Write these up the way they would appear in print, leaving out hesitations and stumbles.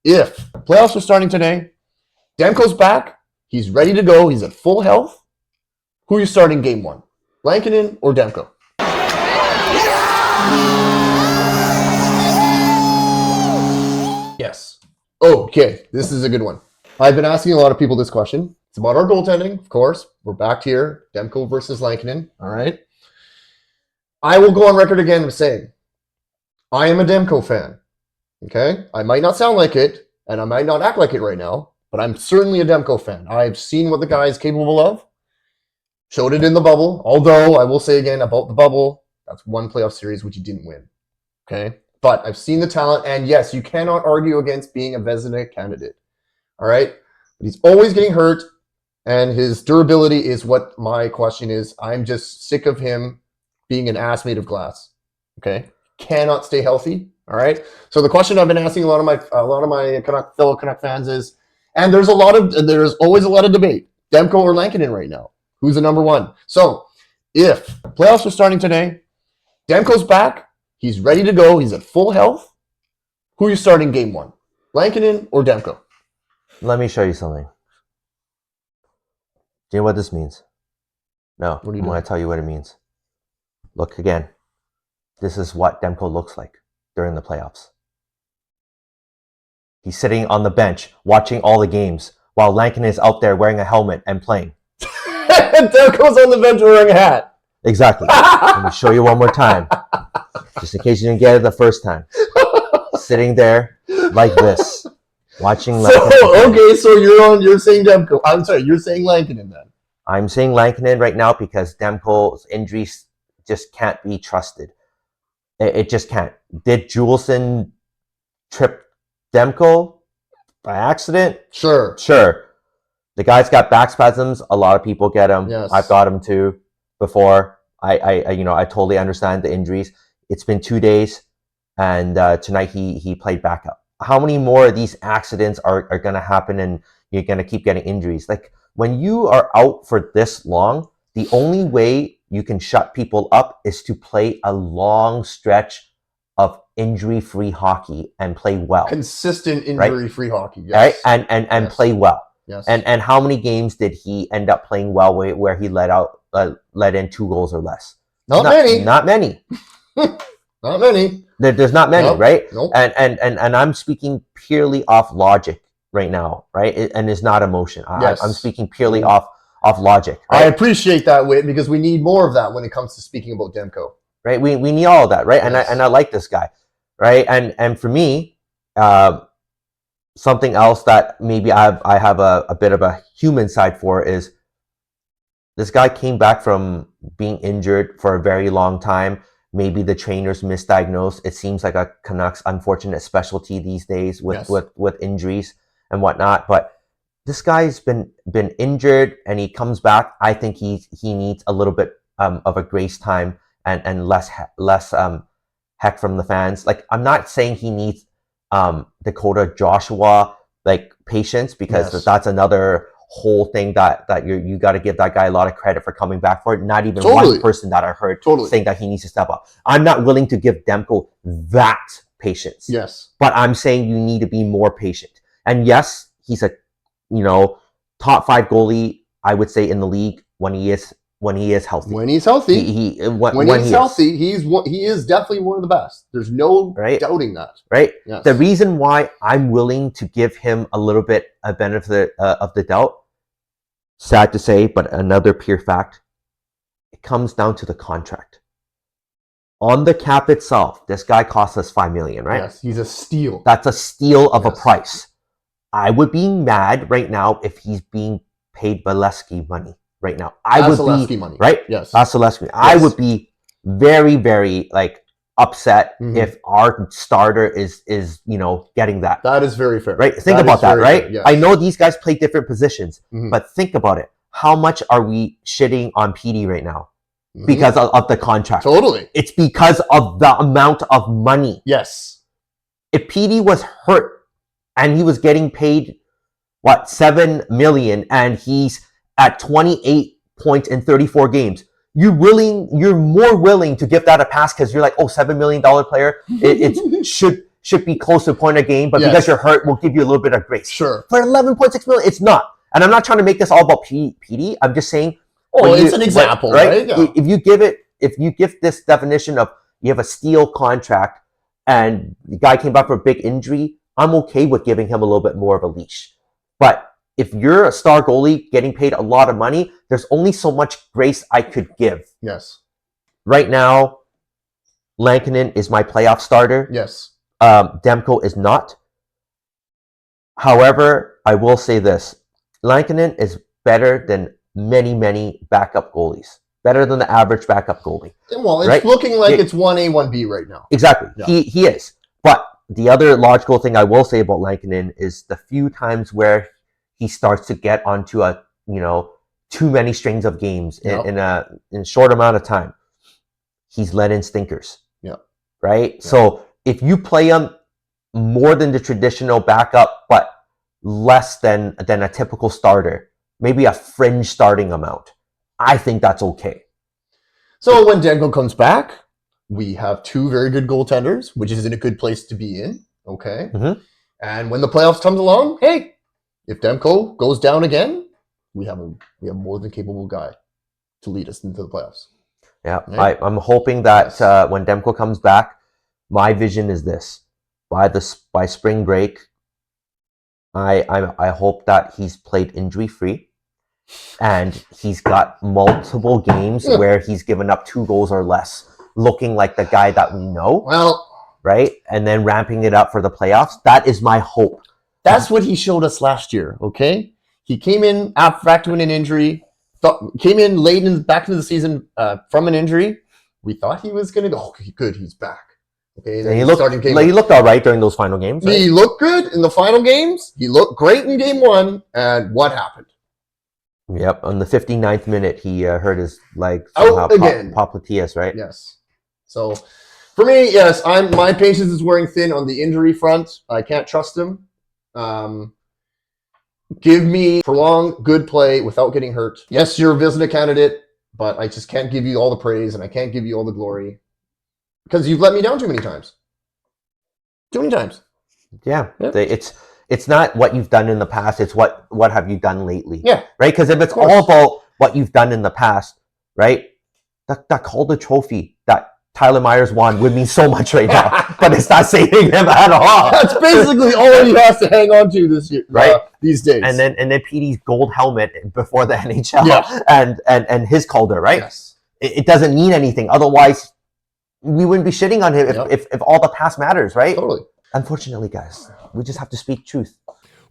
If playoffs are starting today, Demko's back. He's ready to go. He's at full health. Who are you starting game one? Lankinen or Demko? Yes. Okay, this is a good one. I've been asking a lot of people this question. It's about our goaltending, of course. We're back here. Demko versus Lankinen. All right. I will go on record again with saying I am a Demko fan. Okay? I might not sound like it, and I might not act like it right now, but I'm certainly a Demko fan. I've seen what the guy is capable of. Showed it in the bubble. Although, I will say again about the bubble, that's one playoff series which he didn't win. Okay? But I've seen the talent, and yes, you cannot argue against being a Vezina candidate. All right? But he's always getting hurt, and his durability is what my question is. I'm just sick of him being an ass made of glass. Okay? Cannot stay healthy. All right? So the question I've been asking a lot of my fellow Canuck fans is, and there's always a lot of debate, Demko or Lankinen right now. Who's the number one? So if playoffs are starting today, Demko's back. He's ready to go. He's at full health. Who are you starting game one? Lankinen or Demko? Let me show you something. Do you know what this means? No, What are you I'm doing? going to tell you what it means. Look again. This is what Demko looks like during the playoffs. He's sitting on the bench watching all the games while Lankinen is out there wearing a helmet and playing. Demko's on the bench wearing a hat. Exactly. Let me show you one more time. Just in case you didn't get it the first time. Sitting there like this. Watching Lankinen. So you're saying Demko. I'm sorry, you're saying Lankinen then. I'm saying Lankinen right now because Demko's injuries just can't be trusted. It just can't. Did Juleson trip Demko by accident? Sure. The guy's got back spasms. A lot of people get them. Yes. I've got them too before. I totally understand the injuries. It's been 2 days, and tonight he played backup. How many more of these accidents are going to happen, and you're going to keep getting injuries? Like, when you are out for this long, the only way you can shut people up is to play a long stretch of injury-free hockey and play well. Consistent injury-free hockey. Yes. Right? And Yes. play well. Yes. And how many games did he end up playing well where he let in 2 goals or less? Not many. Not many. Not many. There's not many, Nope. right? Nope. And I'm speaking purely off logic right now, right? And it's not emotion. Yes. I'm speaking purely off logic. I Right? appreciate that, Witt, because we need more of that when it comes to speaking about Demko. Right? We need all of that, right? Yes. And I like this guy, right? And for me, something else that maybe I have a bit of a human side for is this guy came back from being injured for a very long time. Maybe the trainers misdiagnosed. It seems like a Canucks unfortunate specialty these days with injuries and whatnot. But this guy's been injured and he comes back. I think he needs a little bit of a grace time and less heck from the fans. Like, I'm not saying he needs Dakota Joshua like patience, because that's another whole thing that you got to give that guy a lot of credit for coming back for it. Not even one person that I heard saying that he needs to step up. I'm not willing to give Demko that patience. Yes. But I'm saying you need to be more patient. And yes, he's a top 5 goalie, I would say, in the league when he is healthy. When he's healthy. When he's healthy, he is definitely one of the best. There's no doubting that. Right? Yes. The reason why I'm willing to give him a little bit a benefit of the doubt, sad to say, but another pure fact, it comes down to the contract. On the cap itself, this guy costs us $5 million, right? Yes, he's a steal. That's a steal of a price. I would be mad right now if he's being paid Vasilevsky money right now. Vasilevsky money. Right? Yes. Vasilevsky. Yes. I would be very, very upset if our starter is getting that. That is very fair. Right? Think about that, right? Yes. I know these guys play different positions, but think about it. How much are we shitting on PD right now? Because of the contract. Totally. It's because of the amount of money. Yes. If PD was hurt and he was getting paid, $7 million, and he's at 28 points in 34 games, you're more willing to give that a pass because you're like, $7 million player, it should be close to a point a game, but Yes. because you're hurt, we'll give you a little bit of grace. Sure. For 11.6 million, it's not. And I'm not trying to make this all about PD. I'm just saying. Oh, it's an example, right? Yeah. If you give this definition of you have a steal contract and the guy came back for a big injury, I'm okay with giving him a little bit more of a leash. But if you're a star goalie getting paid a lot of money, there's only so much grace I could give. Yes. Right now, Lankinen is my playoff starter. Yes. Demko is not. However, I will say this. Lankinen is better than many backup goalies. Better than the average backup goalie. Well, it's right? looking like it's 1A, 1B right now. Exactly. Yeah. He is. But the other logical thing I will say about Lankinen is the few times where he starts to get onto a, too many strings of games in a short amount of time, he's let in stinkers. Yeah. Right? Yeah. So if you play him more than the traditional backup, but less than a typical starter, maybe a fringe starting amount, I think that's okay. So when Demko comes back, we have two very good goaltenders, which is in a good place to be in. Okay. Mm-hmm. And when the playoffs comes along, hey, if Demko goes down again, we have more than capable guy to lead us into the playoffs. Yeah, right? I'm hoping that when Demko comes back, my vision is this: by spring break, I hope that he's played injury free, and he's got multiple games where he's given up 2 goals or less, looking like the guy that we know. Well, right, and then ramping it up for the playoffs. That is my hope. That's what he showed us last year. Okay, he came in after an injury. Came in late back into the season from an injury. We thought he was going to go. Okay, good, he's back. Okay, and he looked all right during those final games. Right? He looked good in the final games. He looked great in game 1. And what happened? Yep, on the 59th minute, he hurt his leg. Out again. Popliteus, right? Yes. So, for me, yes, my patience is wearing thin on the injury front. I can't trust him. Give me prolonged good play without getting hurt. Yes, you're a Vezina candidate, but I just can't give you all the praise and I can't give you all the glory because you've let me down too many times. Too many times. Yeah. It's not what you've done in the past. It's what have you done lately. Yeah. Right? Because if it's all about what you've done in the past, right? That Calder trophy that Tyler Myers won would mean so much right now, but it's not saving him at all. That's basically all he has to hang on to this year, right? These days. And then PD's gold helmet before the NHL, and his Calder, right? Yes. It doesn't mean anything. Otherwise, we wouldn't be shitting on him if all the past matters, right? Totally. Unfortunately, guys, we just have to speak truth.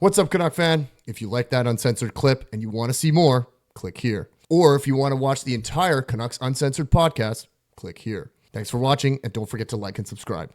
What's up, Canuck fan? If you like that uncensored clip and you want to see more, click here. Or if you want to watch the entire Canucks.Uncensored podcast, click here. Thanks for watching, and don't forget to like and subscribe.